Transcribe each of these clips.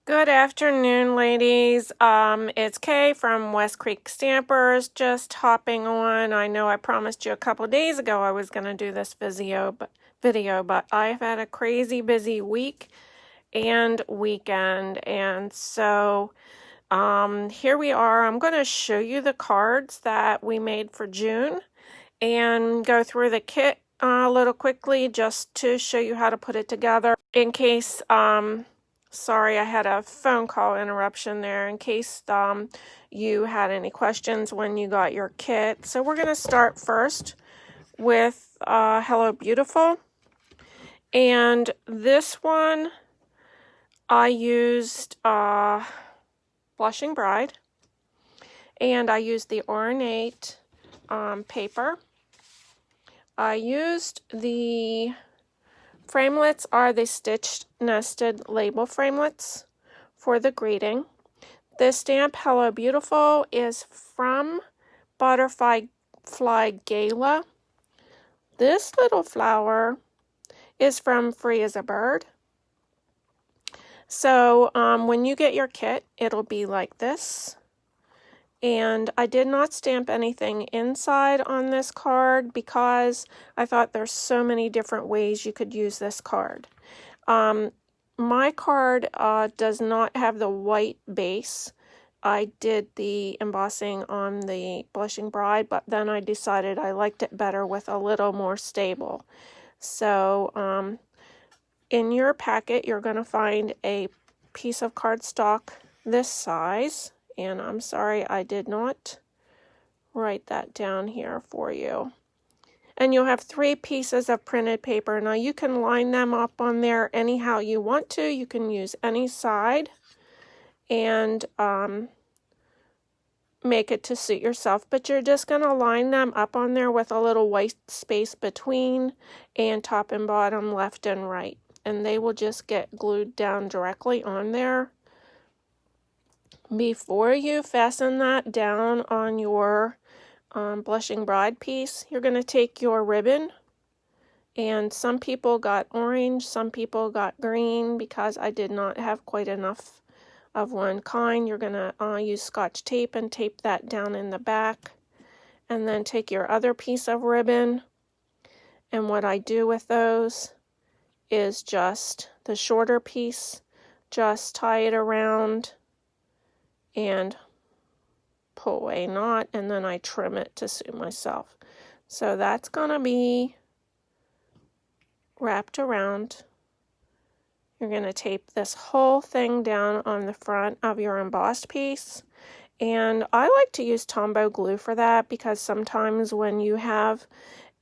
Good afternoon, ladies. It's Kay from West Creek Stampers, just hopping on. I know I promised you a couple days ago I was going to do this video, but I've had a crazy busy week and weekend, and so here we are. I'm going to show you the cards that we made for June and go through the kit a little quickly just to show you how to put it together in case sorry, I had a phone call interruption there in case you had any questions when you got your kit. So we're going to start first with Hello Beautiful. And this one I used Blushing Bride. And I used the ornate paper. I used the framelets are the stitched nested label framelets for the greeting. This stamp, Hello Beautiful, is from Butterfly Gala. This little flower is from Free as a Bird. So when you get your kit, it'll be like this. And I did not stamp anything inside on this card because I thought there's so many different ways you could use this card. My card does not have the white base. I did the embossing on the Blushing Bride, but then I decided I liked it better with a little more stable. So in your packet, you're going to find a piece of cardstock this size. And I'm sorry I did not write that down here for you. And you'll have 3 pieces of printed paper. Now you can line them up on there anyhow you want to. You can use any side and make it to suit yourself. But you're just going to line them up on there with a little white space between and top and bottom, left and right. And they will just get glued down directly on there. Before you fasten that down on your Blushing Bride piece, you're going to take your ribbon, and some people got orange, some people got green because I did not have quite enough of one kind. You're going to use Scotch tape and tape that down in the back, and then take your other piece of ribbon, and what I do with those is just the shorter piece, just tie it around and pull a knot, and then I trim it to suit myself. So that's going to be wrapped around. You're going to tape this whole thing down on the front of your embossed piece. And I like to use Tombow glue for that because sometimes when you have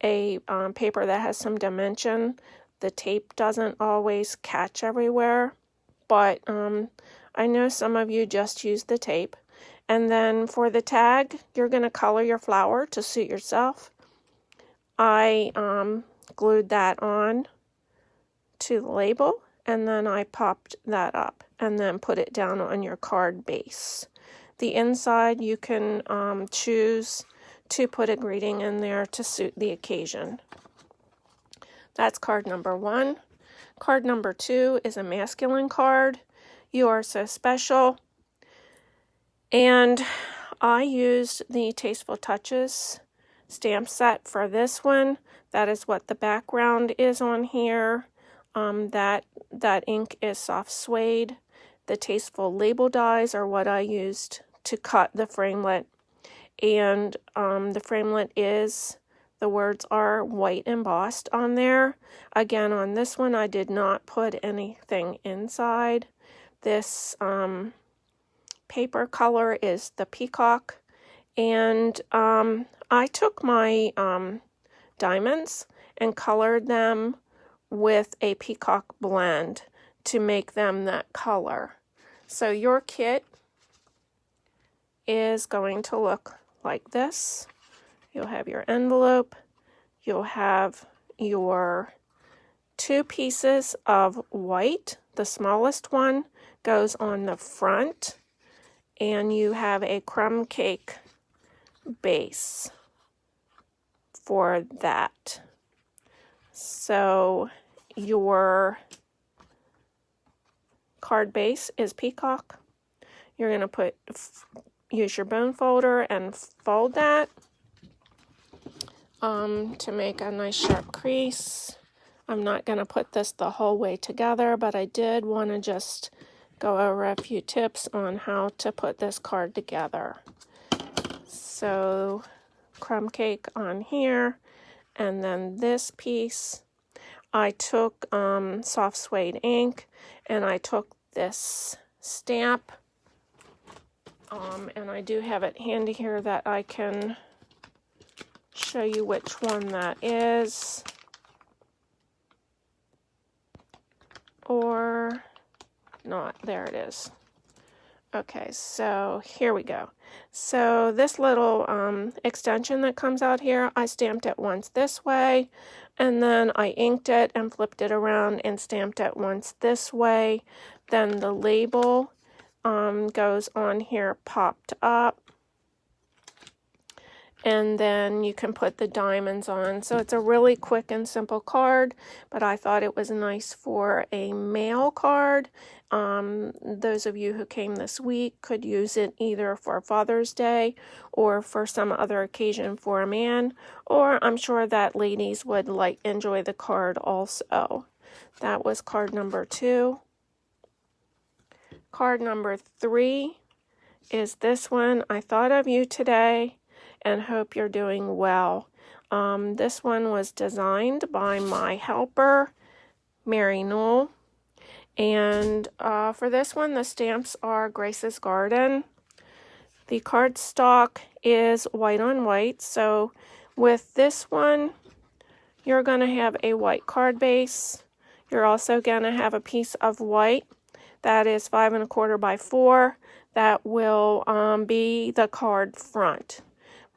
a paper that has some dimension, the tape doesn't always catch everywhere. But I know some of you just use the tape. And then for the tag, you're going to color your flower to suit yourself. I glued that on to the label, and then I popped that up and then put it down on your card base. The inside, you can choose to put a greeting in there to suit the occasion. That's card number 1. Card number 2 is a masculine card. You are so special. And I used the Tasteful Touches stamp set for this one. That is what the background is on here. That ink is soft suede. The Tasteful label dies are what I used to cut the framelit. And the framelit is, the words are white embossed on there. Again, on this one, I did not put anything inside. This paper color is the Peacock. And I took my diamonds and colored them with a Peacock blend to make them that color. So your kit is going to look like this. You'll have your envelope. You'll have your 2 pieces of white. The smallest one goes on the front. And you have a crumb cake base for that. So your card base is peacock. You're going to use your bone folder and fold that to make a nice sharp crease. I'm not going to put this the whole way together, but I did want to just go over a few tips on how to put this card together. So crumb cake on here, and then this piece, I took soft suede ink, and I took this stamp, and I do have it handy here that I can show you which one that is. Or not, there it is. Okay, so here we go. So this little extension that comes out here, I stamped it once this way, and then I inked it and flipped it around and stamped it once this way. Then the label goes on here, popped up, and then you can put the diamonds on. So it's a really quick and simple card, but I thought it was nice for a mail card. Those of you who came this week could use it either for Father's Day or for some other occasion for a man, or I'm sure that ladies would enjoy the card also. That was card number 2. Card number 3 is this one. I thought of you today and hope you're doing well. This one was designed by my helper, Mary Knoll. And for this one, the stamps are Grace's Garden. The cardstock is white on white. So with this one, you're going to have a white card base. You're also going to have a piece of white that is 5 1/4 by 4. That will be the card front.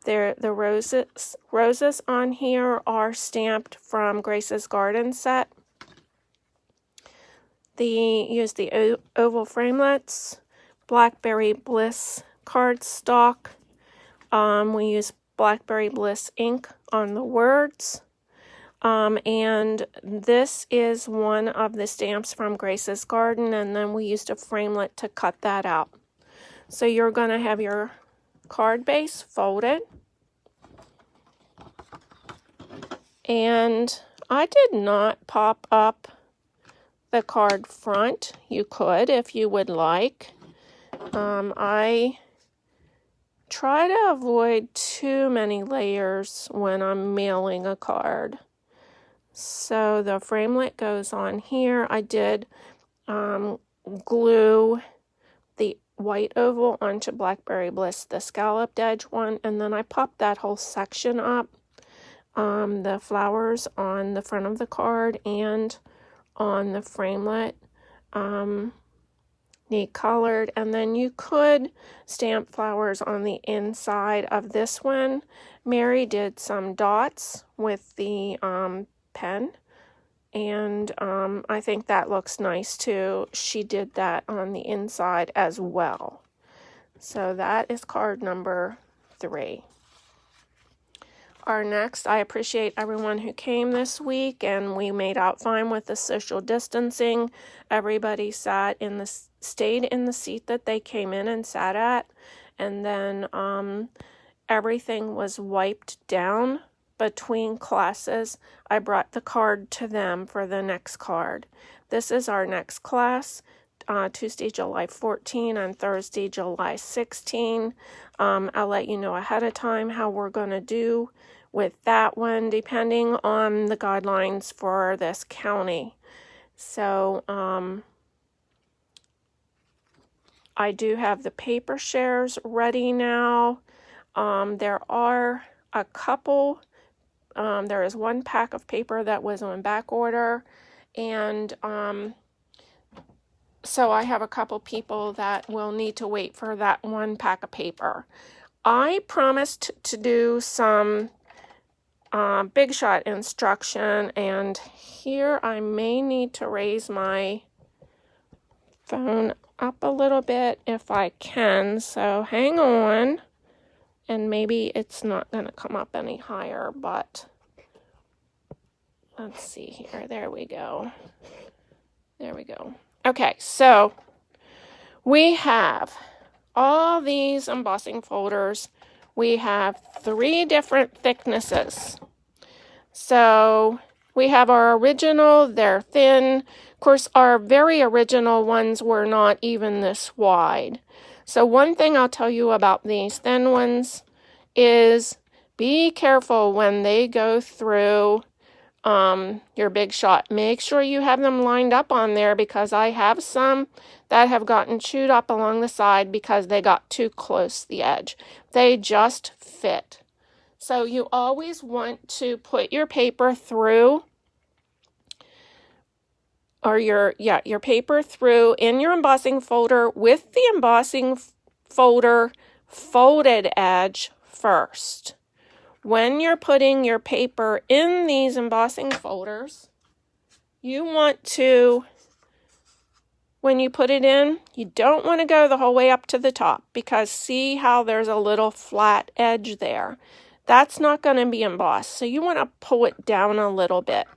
The roses on here are stamped from Grace's Garden set. Use the oval framelits, Blackberry Bliss cardstock. We use Blackberry Bliss ink on the words. And this is one of the stamps from Grace's Garden, and then we used a framelit to cut that out. So you're going to have your card base folded. And I did not pop up the card front. You could if you would like. I try to avoid too many layers when I'm mailing a card. So the framelit goes on here. I did glue the white oval onto Blackberry Bliss, the scalloped edge one, and then I popped that whole section up. The flowers on the front of the card and on the framelit need colored, and then you could stamp flowers on the inside of this one. Mary did some dots with the pen, and I think that looks nice too. She did that on the inside as well. So that is card number 3. Our next, I appreciate everyone who came this week, and we made out fine with the social distancing. Everybody stayed in the seat that they came in and sat at, and then everything was wiped down between classes. I brought the card to them for the next card. This is our next class, Tuesday, July 14 and Thursday, July 16. I'll let you know ahead of time how we're going to do with that one, depending on the guidelines for this county. So I do have the paper shares ready now. There are a couple. There is one pack of paper that was on back order, and so I have a couple people that will need to wait for that one pack of paper. I promised to do some big shot instruction, and here I may need to raise my phone up a little bit if I can, so hang on, and maybe it's not going to come up any higher, but let's see here. There we go. Okay, so we have all these embossing folders. We have 3 different thicknesses. So we have our original, they're thin. Of course, our very original ones were not even this wide. So one thing I'll tell you about these thin ones is be careful when they go through your big shot. Make sure you have them lined up on there, because I have some that have gotten chewed up along the side because they got too close to the edge. They just fit. So you always want to put your paper through, or your paper through in your embossing folder with the embossing folder folded edge first. When you're putting your paper in these embossing folders, you want to, when you put it in, you don't want to go the whole way up to the top, because see how there's a little flat edge there? That's not going to be embossed, so you want to pull it down a little bit.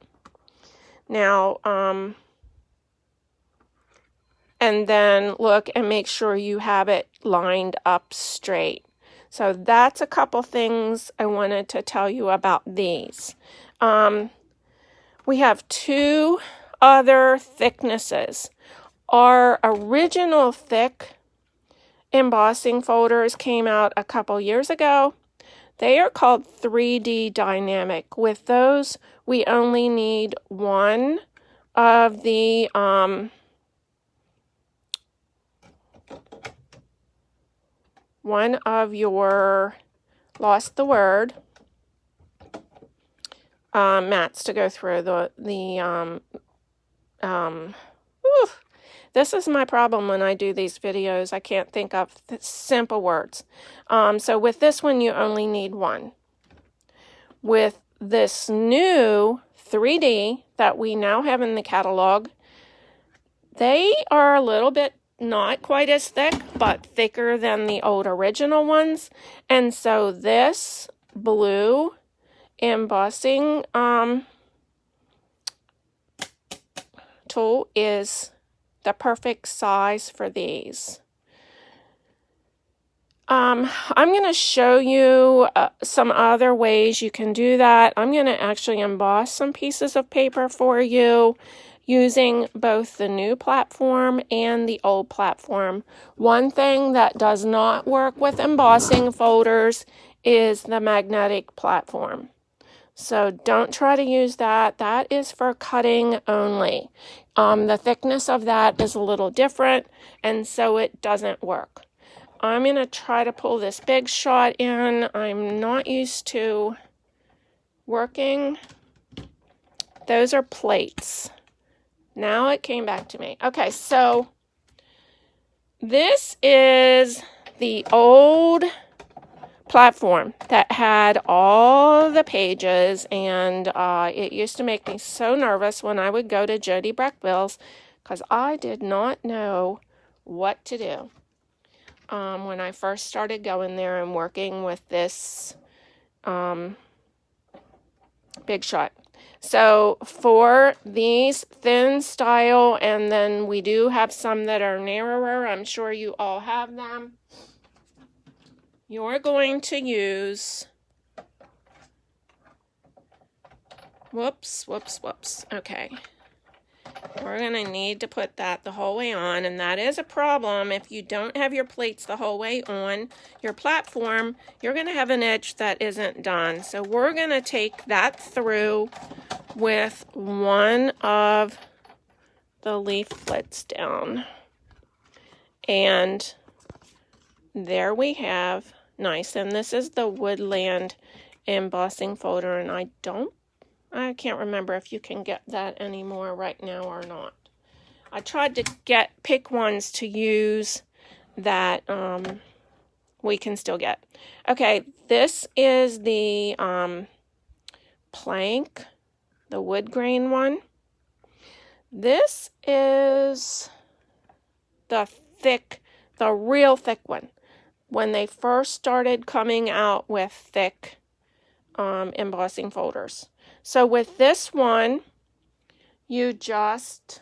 Now, and then look and make sure you have it lined up straight. So that's a couple things I wanted to tell you about these. We have 2 other thicknesses. Our original thick embossing folders came out a couple years ago. They are called 3D Dynamic. With those, we only need one of the your, lost the word, mats to go through this is my problem when I do these videos. I can't think of simple words. So with this one, you only need one. With this new 3D that we now have in the catalog, they are a little bit not quite as thick, but thicker than the old original ones. And so this blue embossing tool is the perfect size for these. I'm going to show you some other ways you can do that. I'm going to actually emboss some pieces of paper for you using both the new platform and the old platform. One thing that does not work with embossing folders is the magnetic platform. So don't try to use that. That is for cutting only. The thickness of that is a little different, and so it doesn't work. I'm going to try to pull this big shot in. I'm not used to working. Those are plates. Now it came back to me. Okay, so this is the old platform that had all the pages, and it used to make me so nervous when I would go to Jody Breckville's, because I did not know what to do when I first started going there and working with this Big Shot. So for these thin style, and then we do have some that are narrower, I'm sure you all have them, you're going to use, whoops, okay. We're going to need to put that the whole way on, and that is a problem. If you don't have your plates the whole way on your platform, you're going to have an edge that isn't done. So we're going to take that through with one of the leaflets down. And there we have, nice. And this is the Woodland embossing folder, and I can't remember if you can get that anymore right now or not. I tried to pick ones to use that we can still get. Okay, this is the plank, the wood grain one. This is the real thick one. When they first started coming out with thick embossing folders. So with this one, you just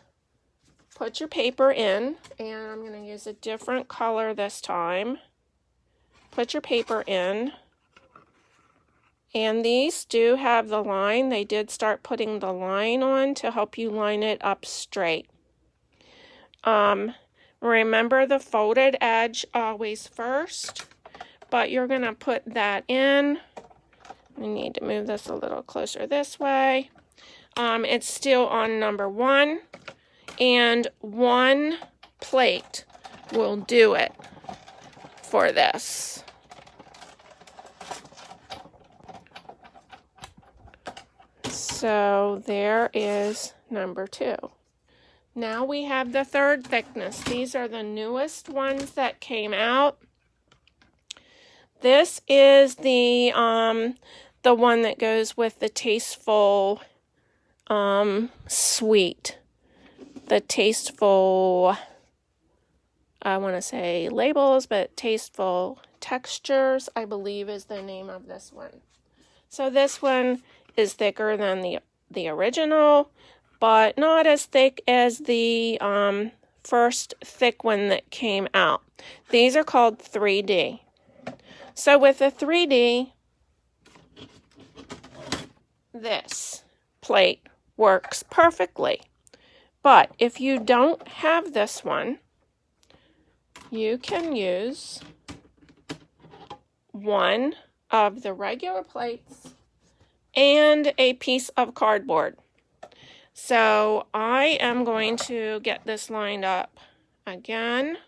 put your paper in, and I'm going to use a different color this time. Put your paper in, and these do have the line. They did start putting the line on to help you line it up straight. Remember the folded edge always first, but you're going to put that in. I need to move this a little closer this way. It's still on number 1, and 1 plate will do it for this. So there is number 2. Now we have the 3rd thickness. These are the newest ones that came out. This is the one that goes with the Tasteful Sweet. The Tasteful, I want to say labels, but Tasteful Textures, I believe, is the name of this one. So this one is thicker than the original, but not as thick as the first thick one that came out. These are called 3D. So with the 3D, this plate works perfectly. But if you don't have this one, you can use one of the regular plates and a piece of cardboard. So I am going to get this lined up again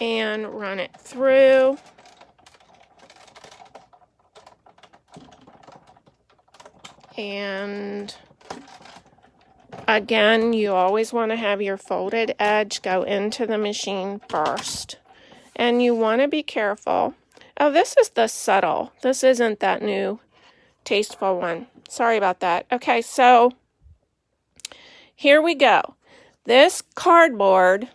and run it through. And again, you always want to have your folded edge go into the machine first. And you want to be careful. Oh, this is the subtle. This isn't that new Tasteful one. Sorry about that. Okay, so here we go. This cardboard,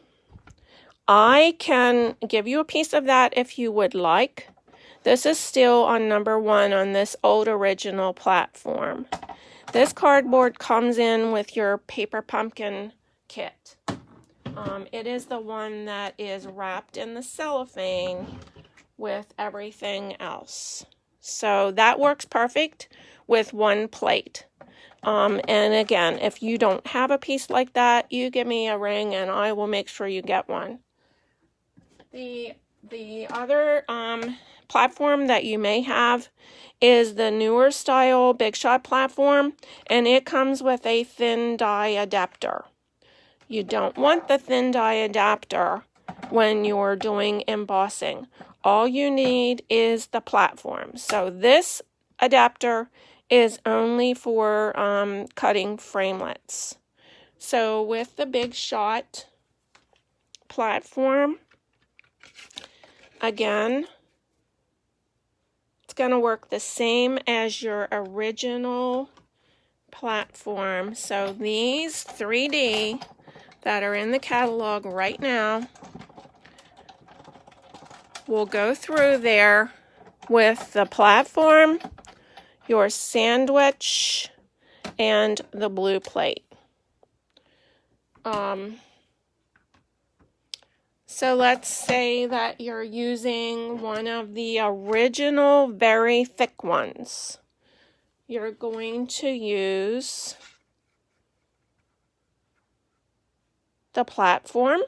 I can give you a piece of that if you would like. This is still on number 1 on this old original platform. This cardboard comes in with your paper pumpkin kit. It is the one that is wrapped in the cellophane with everything else. So that works perfect with 1 plate. And again, if you don't have a piece like that, you give me a ring and I will make sure you get one. The other platform that you may have is the newer style Big Shot platform, and it comes with a thin die adapter. You don't want the thin die adapter when you're doing embossing. All you need is the platform. So this adapter is only for cutting framelits. So with the Big Shot platform, again, it's going to work the same as your original platform. So these 3D that are in the catalog right now will go through there with the platform, your sandwich, and the blue plate. So let's say that you're using one of the original very thick ones. You're going to use the platform,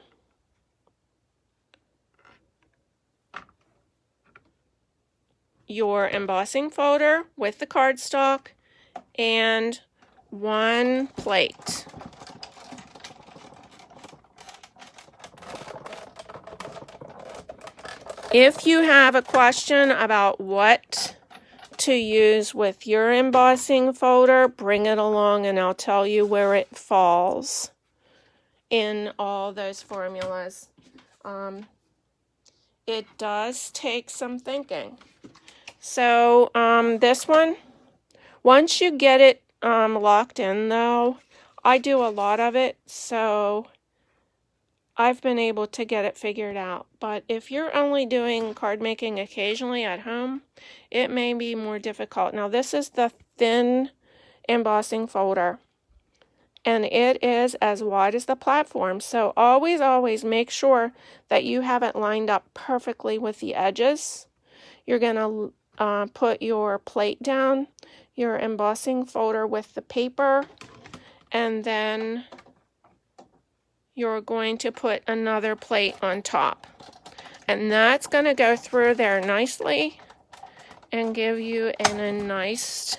your embossing folder with the cardstock, and 1 plate. If you have a question about what to use with your embossing folder, bring it along and I'll tell you where it falls in all those formulas. It does take some thinking. So this one, once you get it locked in though, I do a lot of it, so I've been able to get it figured out. But if you're only doing card making occasionally at home, it may be more difficult. Now this is the thin embossing folder. and it is as wide as the platform. So always make sure that you have it lined up perfectly with the edges. You're going to put your plate down, your embossing folder with the paper, and then you're going to put another plate on top. And that's going to go through there nicely and give you a nice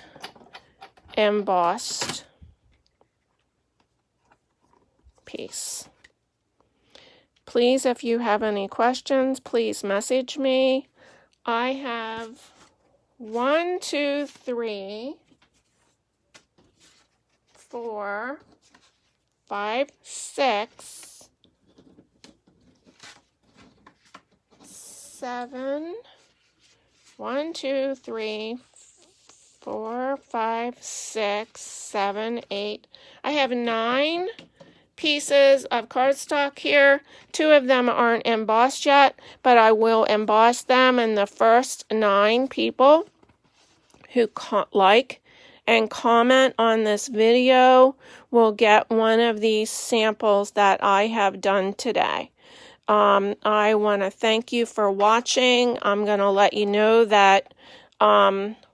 embossed piece. Please, if you have any questions, please message me. I have 1, 2, 3, 4, 5, 6, 7, 1, 2, 3, 4, 5, 6, 7, 8. I have 9 pieces of cardstock here. 2 of them aren't embossed yet, but I will emboss them, and the first 9 people who like and comment on this video will get one of these samples that I have done today. I want to thank you for watching. I'm going to let you know that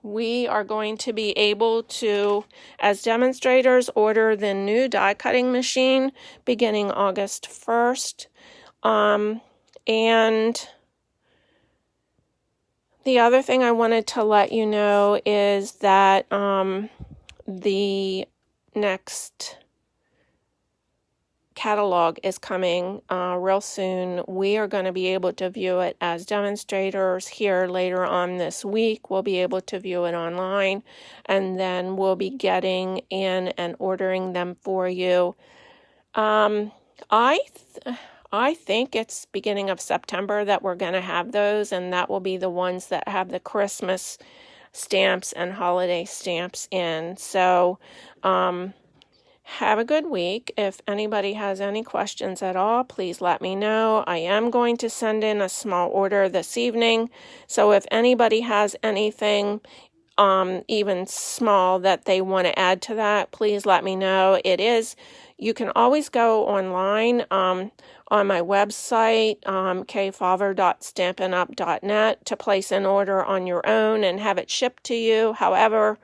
we are going to be able to, as demonstrators, order the new die cutting machine beginning August 1st. And the other thing I wanted to let you know is that the next catalog is coming real soon. We are going to be able to view it as demonstrators here later on this week. We'll be able to view it online, and then we'll be getting in and ordering them for you. I think it's beginning of September that we're going to have those, and that will be the ones that have the Christmas stamps and holiday stamps in. So, have a good week. If anybody has any questions at all, please let me know. I am going to send in a small order this evening. So if anybody has anything, even small, that they want to add to that, please let me know. You can always go online on my website, kfawver.stampinup.net, to place an order on your own and have it shipped to you. However,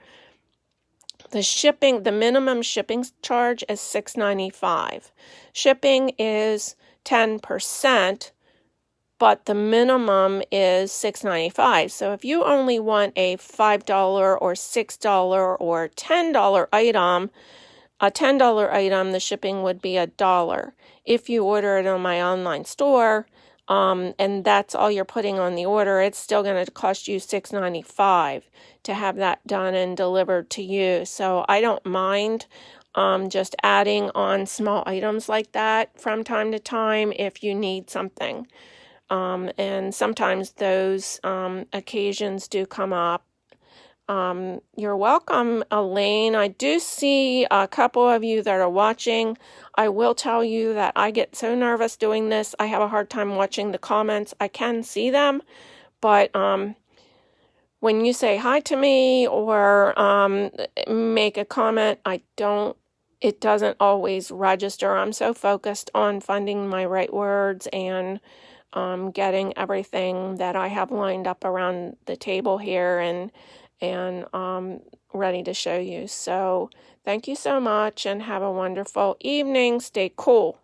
the minimum shipping charge is $6.95. Shipping is 10%, but the minimum is $6.95. So if you only want a $5 or $6 or $10 item, a $10 item, the shipping would be $1. If you order it on my online store, and that's all you're putting on the order, it's still going to cost you $6.95 to have that done and delivered to you. So I don't mind just adding on small items like that from time to time if you need something. And sometimes those occasions do come up. You're welcome, Elaine. I do see a couple of you that are watching. I will tell you that I get so nervous doing this. I have a hard time watching the comments. I can see them, but when you say hi to me or make a comment, it doesn't always register. I'm so focused on finding my right words and getting everything that I have lined up around the table here and ready to show you. So thank you so much and have a wonderful evening. Stay cool.